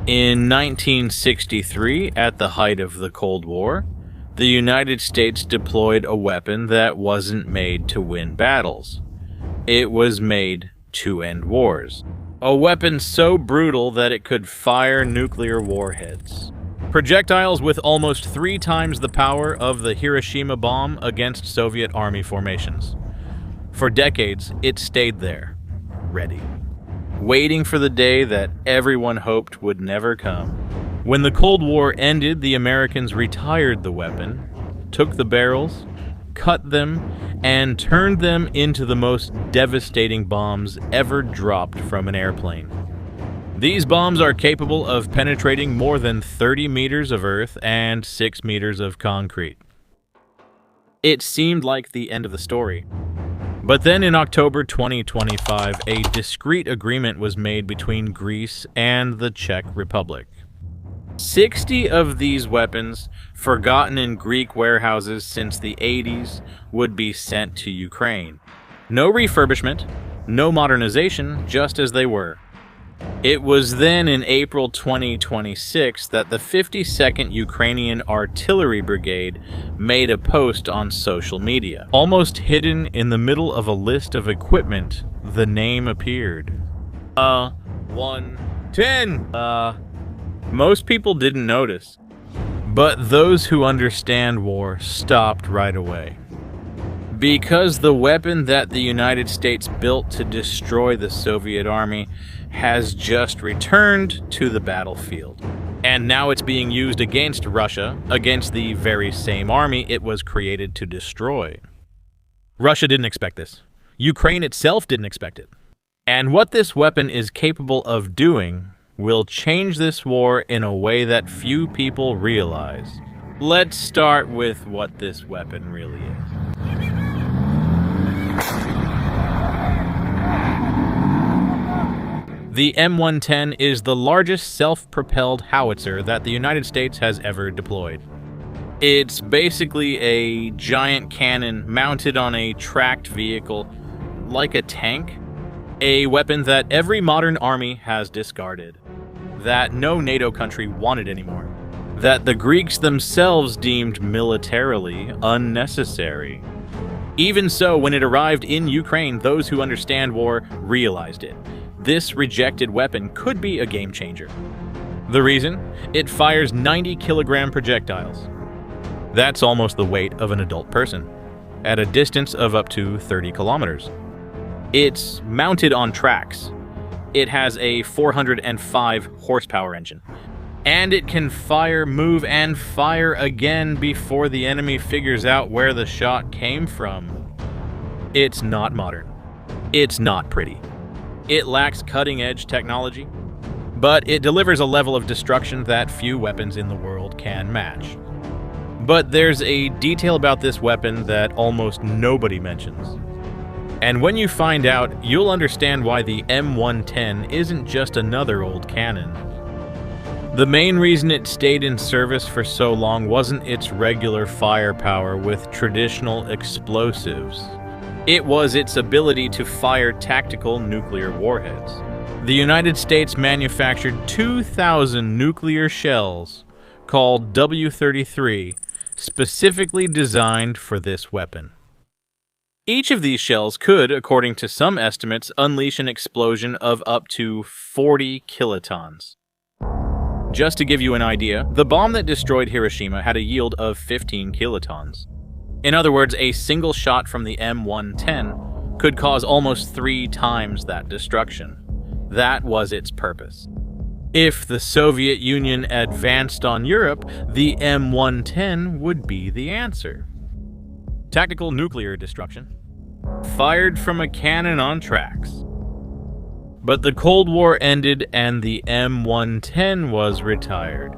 In 1963, at the height of the Cold War, the United States deployed a weapon that wasn't made to win battles. It was made to end wars. A weapon so brutal that it could fire nuclear warheads. Projectiles with almost 3 times the power of the Hiroshima bomb against Soviet army formations. For decades, it stayed there, ready, waiting for the day that everyone hoped would never come. When the Cold War ended, the Americans retired the weapon, took the barrels, cut them, and turned them into the most devastating bombs ever dropped from an airplane. These bombs are capable of penetrating more than 30 meters of earth and 6 meters of concrete. It seemed like the end of the story. But then in October 2025, a discreet agreement was made between Greece and the Czech Republic. 60 of these weapons, forgotten in Greek warehouses since the 80s, would be sent to Ukraine. No refurbishment, no modernization, just as they were. It was then in April 2026 that the 52nd Ukrainian Artillery Brigade made a post on social media. Almost hidden in the middle of a list of equipment, the name appeared. 110. Most people didn't notice, but those who understand war stopped right away. Because the weapon that the United States built to destroy the Soviet army has just returned to the battlefield. And now it's being used against Russia, against the very same army it was created to destroy. Russia didn't expect this. Ukraine itself didn't expect it. And what this weapon is capable of doing will change this war in a way that few people realize. Let's start with what this weapon really is. The M110 is the largest self-propelled howitzer that the United States has ever deployed. It's basically a giant cannon mounted on a tracked vehicle, like a tank, a weapon that every modern army has discarded, that no NATO country wanted anymore, that the Greeks themselves deemed militarily unnecessary. Even so, when it arrived in Ukraine, those who understand war realized it. This rejected weapon could be a game changer. The reason? It fires 90-kilogram projectiles. That's almost the weight of an adult person, at a distance of up to 30 kilometers. It's mounted on tracks. It has a 405 horsepower engine. And it can fire, move, and fire again before the enemy figures out where the shot came from. It's not modern. It's not pretty. It lacks cutting-edge technology, but it delivers a level of destruction that few weapons in the world can match. But there's a detail about this weapon that almost nobody mentions. And when you find out, you'll understand why the M110 isn't just another old cannon. The main reason it stayed in service for so long wasn't its regular firepower with traditional explosives. It was its ability to fire tactical nuclear warheads. The United States manufactured 2,000 nuclear shells, called W-33, specifically designed for this weapon. Each of these shells could, according to some estimates, unleash an explosion of up to 40 kilotons. Just to give you an idea, the bomb that destroyed Hiroshima had a yield of 15 kilotons. In other words, a single shot from the M110 could cause almost 3 times that destruction. That was its purpose. If the Soviet Union advanced on Europe, the M110 would be the answer. Tactical nuclear destruction, fired from a cannon on tracks. But the Cold War ended and the M110 was retired.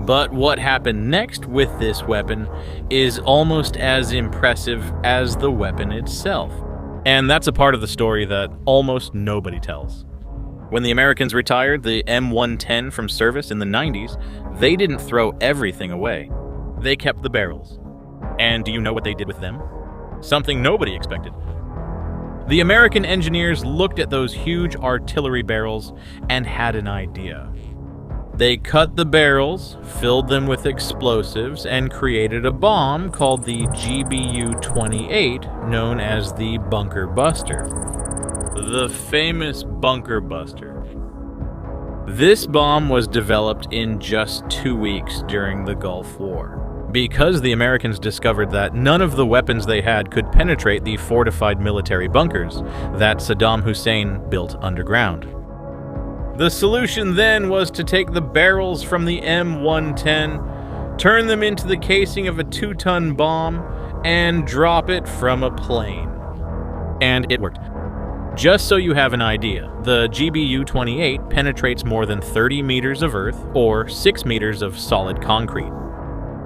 But what happened next with this weapon is almost as impressive as the weapon itself. And that's a part of the story that almost nobody tells. When the Americans retired the M110 from service in the 90s, they didn't throw everything away. They kept the barrels. And do you know what they did with them? Something nobody expected. The American engineers looked at those huge artillery barrels and had an idea. They cut the barrels, filled them with explosives, and created a bomb called the GBU-28, known as the Bunker Buster. The famous Bunker Buster. This bomb was developed in just 2 weeks during the Gulf War, because the Americans discovered that none of the weapons they had could penetrate the fortified military bunkers that Saddam Hussein built underground. The solution then was to take the barrels from the M110, turn them into the casing of a 2-ton bomb, and drop it from a plane. And it worked. Just so you have an idea, the GBU-28 penetrates more than 30 meters of earth, or 6 meters of solid concrete.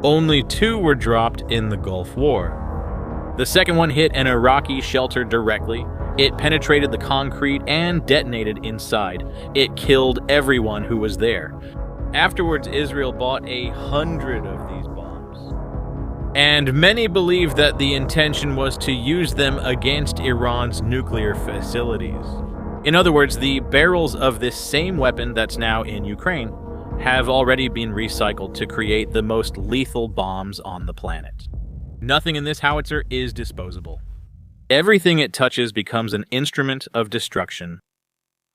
Only 2 were dropped in the Gulf War. The second one hit an Iraqi shelter directly. It penetrated the concrete and detonated inside. It killed everyone who was there. Afterwards, Israel bought 100 of these bombs. And many believe that the intention was to use them against Iran's nuclear facilities. In other words, the barrels of this same weapon that's now in Ukraine have already been recycled to create the most lethal bombs on the planet. Nothing in this howitzer is disposable. Everything it touches becomes an instrument of destruction.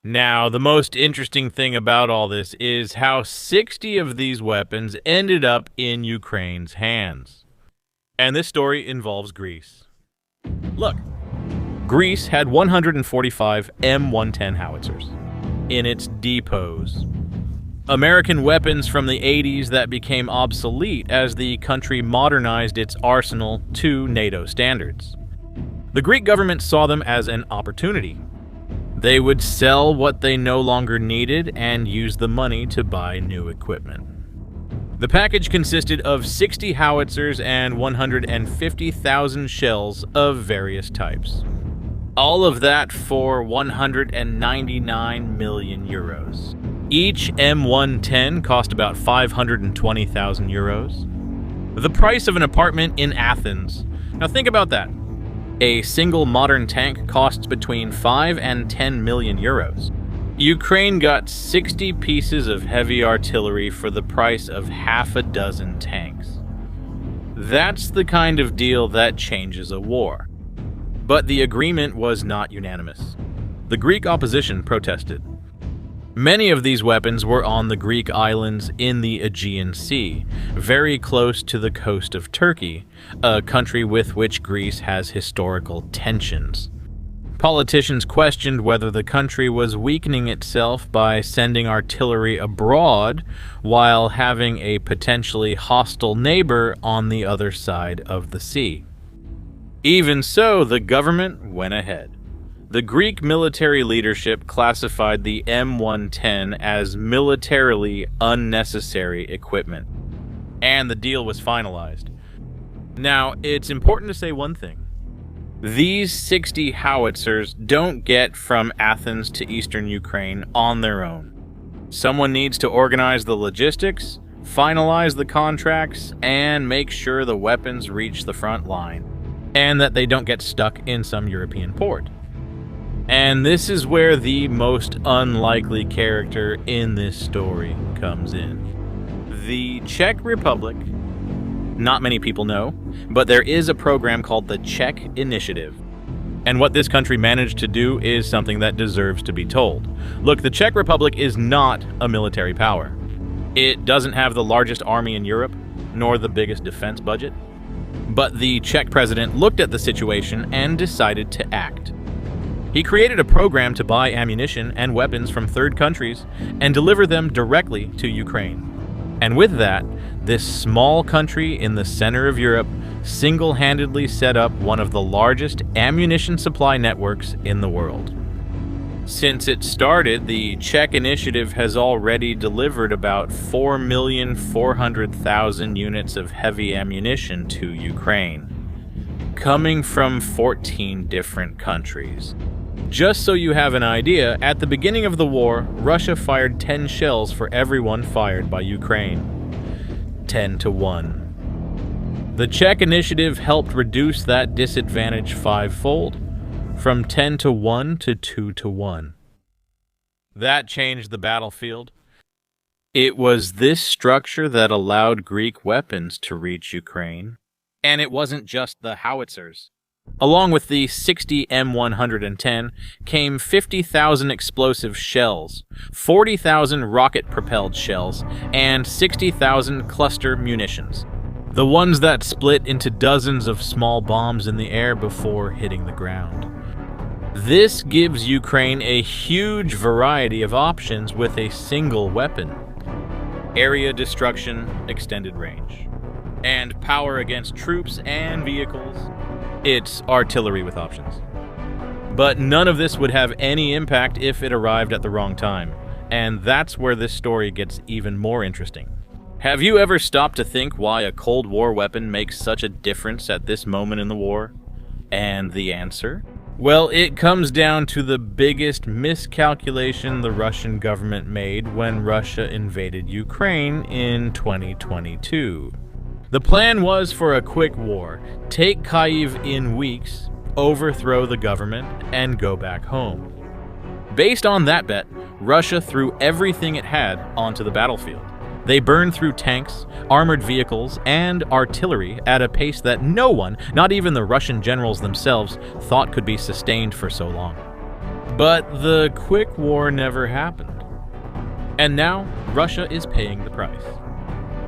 Now, the most interesting thing about all this is how 60 of these weapons ended up in Ukraine's hands. And this story involves Greece. Look, Greece had 145 M110 howitzers in its depots. American weapons from the 80s that became obsolete as the country modernized its arsenal to NATO standards. The Greek government saw them as an opportunity. They would sell what they no longer needed and use the money to buy new equipment. The package consisted of 60 howitzers and 150,000 shells of various types. All of that for 199 million euros. Each M110 cost about 520,000 euros. The price of an apartment in Athens. Now think about that. A single modern tank costs between 5 and 10 million euros. Ukraine got 60 pieces of heavy artillery for the price of half a dozen tanks. That's the kind of deal that changes a war. But the agreement was not unanimous. The Greek opposition protested. Many of these weapons were on the Greek islands in the Aegean Sea, very close to the coast of Turkey, a country with which Greece has historical tensions. Politicians questioned whether the country was weakening itself by sending artillery abroad while having a potentially hostile neighbor on the other side of the sea. Even so, the government went ahead. The Greek military leadership classified the M110 as militarily unnecessary equipment, and the deal was finalized. Now, it's important to say one thing. These 60 howitzers don't get from Athens to eastern Ukraine on their own. Someone needs to organize the logistics, finalize the contracts, and make sure the weapons reach the front line, and that they don't get stuck in some European port. And this is where the most unlikely character in this story comes in. The Czech Republic. Not many people know, but there is a program called the Czech Initiative. And what this country managed to do is something that deserves to be told. Look, the Czech Republic is not a military power. It doesn't have the largest army in Europe, nor the biggest defense budget. But the Czech president looked at the situation and decided to act. He created a program to buy ammunition and weapons from third countries and deliver them directly to Ukraine. And with that, this small country in the center of Europe single-handedly set up one of the largest ammunition supply networks in the world. Since it started, the Czech Initiative has already delivered about 4,400,000 units of heavy ammunition to Ukraine, coming from 14 different countries. Just so you have an idea, at the beginning of the war, Russia fired 10 shells for every one fired by Ukraine. 10 to 1. The Czech Initiative helped reduce that disadvantage fivefold, from 10 to 1 to 2 to 1. That changed the battlefield. It was this structure that allowed Greek weapons to reach Ukraine. And it wasn't just the howitzers. Along with the 60 M110 came 50,000 explosive shells, 40,000 rocket-propelled shells, and 60,000 cluster munitions. The ones that split into dozens of small bombs in the air before hitting the ground. This gives Ukraine a huge variety of options with a single weapon. Area destruction, extended range. And power against troops and vehicles. It's artillery with options. But none of this would have any impact if it arrived at the wrong time. And that's where this story gets even more interesting. Have you ever stopped to think why a Cold War weapon makes such a difference at this moment in the war? And the answer? Well, it comes down to the biggest miscalculation the Russian government made when Russia invaded Ukraine in 2022. The plan was for a quick war, take Kyiv in weeks, overthrow the government, and go back home. Based on that bet, Russia threw everything it had onto the battlefield. They burned through tanks, armored vehicles, and artillery at a pace that no one, not even the Russian generals themselves, thought could be sustained for so long. But the quick war never happened. And now, Russia is paying the price.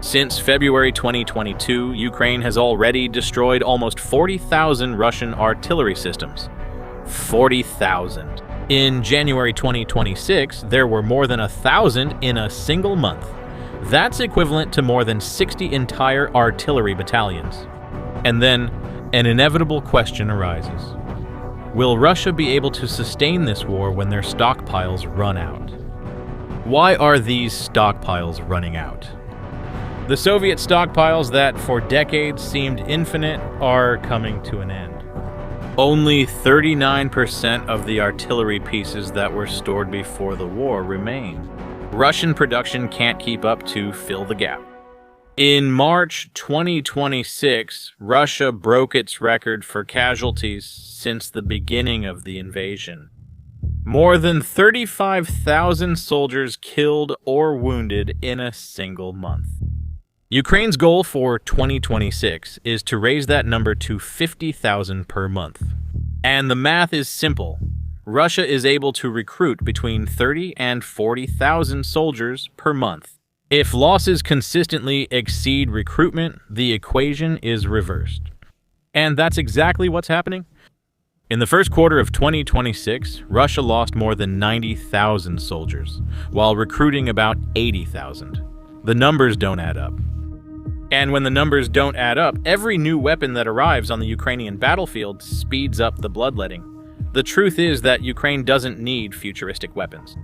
Since February 2022, Ukraine has already destroyed almost 40,000 Russian artillery systems. 40,000. In January 2026, there were more than 1,000 in a single month. That's equivalent to more than 60 entire artillery battalions. And then, an inevitable question arises. Will Russia be able to sustain this war when their stockpiles run out? Why are these stockpiles running out? The Soviet stockpiles that for decades seemed infinite are coming to an end. Only 39% of the artillery pieces that were stored before the war remain. Russian production can't keep up to fill the gap. In March 2026, Russia broke its record for casualties since the beginning of the invasion. More than 35,000 soldiers killed or wounded in a single month. Ukraine's goal for 2026 is to raise that number to 50,000 per month. And the math is simple. Russia is able to recruit between 30 and 40,000 soldiers per month. If losses consistently exceed recruitment, the equation is reversed. And that's exactly what's happening. In the first quarter of 2026, Russia lost more than 90,000 soldiers, while recruiting about 80,000. The numbers don't add up. And when the numbers don't add up, every new weapon that arrives on the Ukrainian battlefield speeds up the bloodletting. The truth is that Ukraine doesn't need futuristic weapons.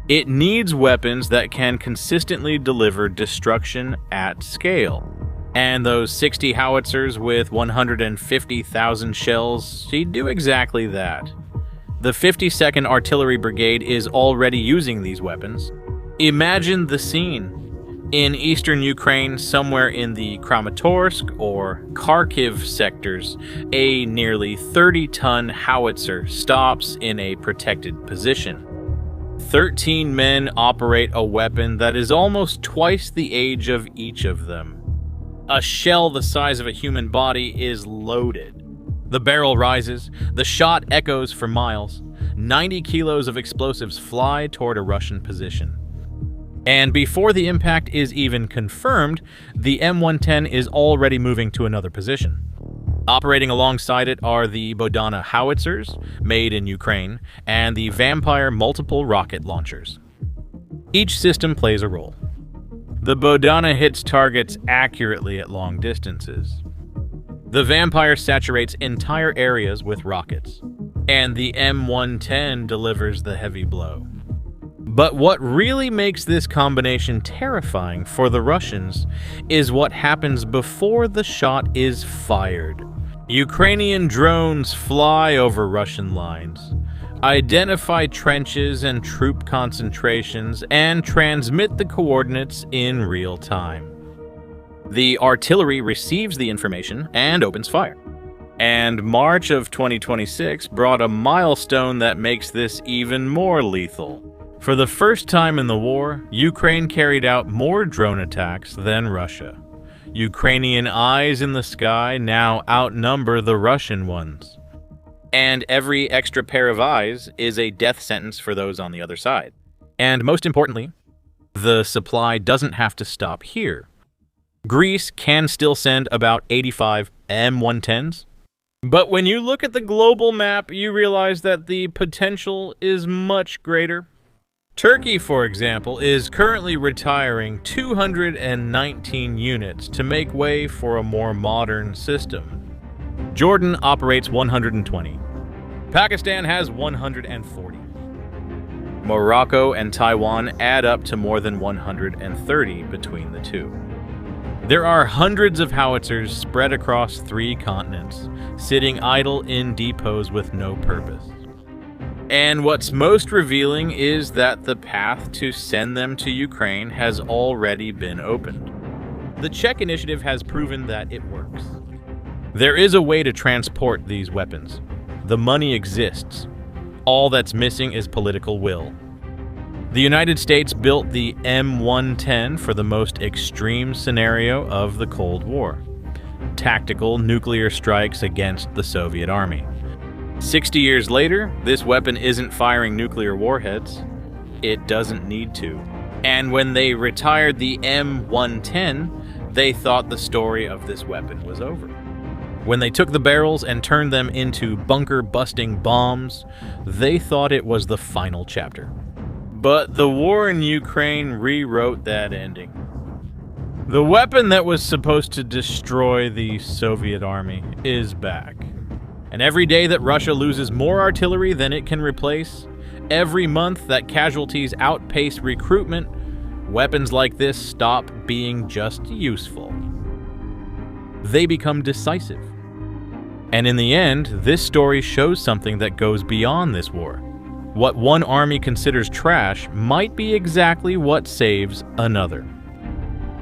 It needs weapons that can consistently deliver destruction at scale. And those 60 howitzers with 150,000 shells, they do exactly that. The 52nd Artillery Brigade is already using these weapons. Imagine the scene. In eastern Ukraine, somewhere in the Kramatorsk or Kharkiv sectors, a nearly 30-ton howitzer stops in a protected position. 13 men operate a weapon that is almost twice the age of each of them. A shell the size of a human body is loaded. The barrel rises, the shot echoes for miles. 90 kilos of explosives fly toward a Russian position. And before the impact is even confirmed, the M110 is already moving to another position. Operating alongside it are the Bodana howitzers, made in Ukraine, and the Vampire multiple rocket launchers. Each system plays a role. The Bodana hits targets accurately at long distances. The Vampire saturates entire areas with rockets, and the M110 delivers the heavy blow. But what really makes this combination terrifying for the Russians is what happens before the shot is fired. Ukrainian drones fly over Russian lines, identify trenches and troop concentrations, and transmit the coordinates in real time. The artillery receives the information and opens fire. And March of 2026 brought a milestone that makes this even more lethal. For the first time in the war, Ukraine carried out more drone attacks than Russia. Ukrainian eyes in the sky now outnumber the Russian ones. And every extra pair of eyes is a death sentence for those on the other side. And most importantly, the supply doesn't have to stop here. Greece can still send about 85 M110s. But when you look at the global map, you realize that the potential is much greater. Turkey, for example, is currently retiring 219 units to make way for a more modern system. Jordan operates 120. Pakistan has 140. Morocco and Taiwan add up to more than 130 between the two. There are hundreds of howitzers spread across 3 continents, sitting idle in depots with no purpose. And what's most revealing is that the path to send them to Ukraine has already been opened. The Czech initiative has proven that it works. There is a way to transport these weapons. The money exists. All that's missing is political will. The United States built the M110 for the most extreme scenario of the Cold War: tactical nuclear strikes against the Soviet Army. 60 years later, this weapon isn't firing nuclear warheads. It doesn't need to. And when they retired the M110, they thought the story of this weapon was over. When they took the barrels and turned them into bunker-busting bombs, they thought it was the final chapter. But the war in Ukraine rewrote that ending. The weapon that was supposed to destroy the Soviet army is back. And every day that Russia loses more artillery than it can replace, every month that casualties outpace recruitment, weapons like this stop being just useful. They become decisive. And in the end, this story shows something that goes beyond this war. What one army considers trash might be exactly what saves another.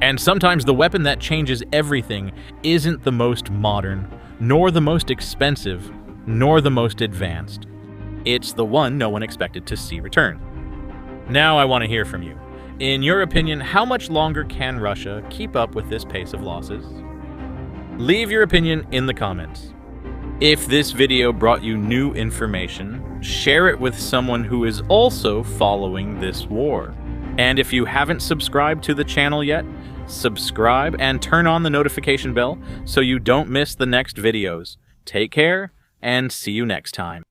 And sometimes the weapon that changes everything isn't the most modern, nor the most expensive, nor the most advanced. It's the one no one expected to see return. Now I want to hear from you. In your opinion, how much longer can Russia keep up with this pace of losses? Leave your opinion in the comments. If this video brought you new information, share it with someone who is also following this war. And if you haven't subscribed to the channel yet, subscribe and turn on the notification bell so you don't miss the next videos. Take care and see you next time.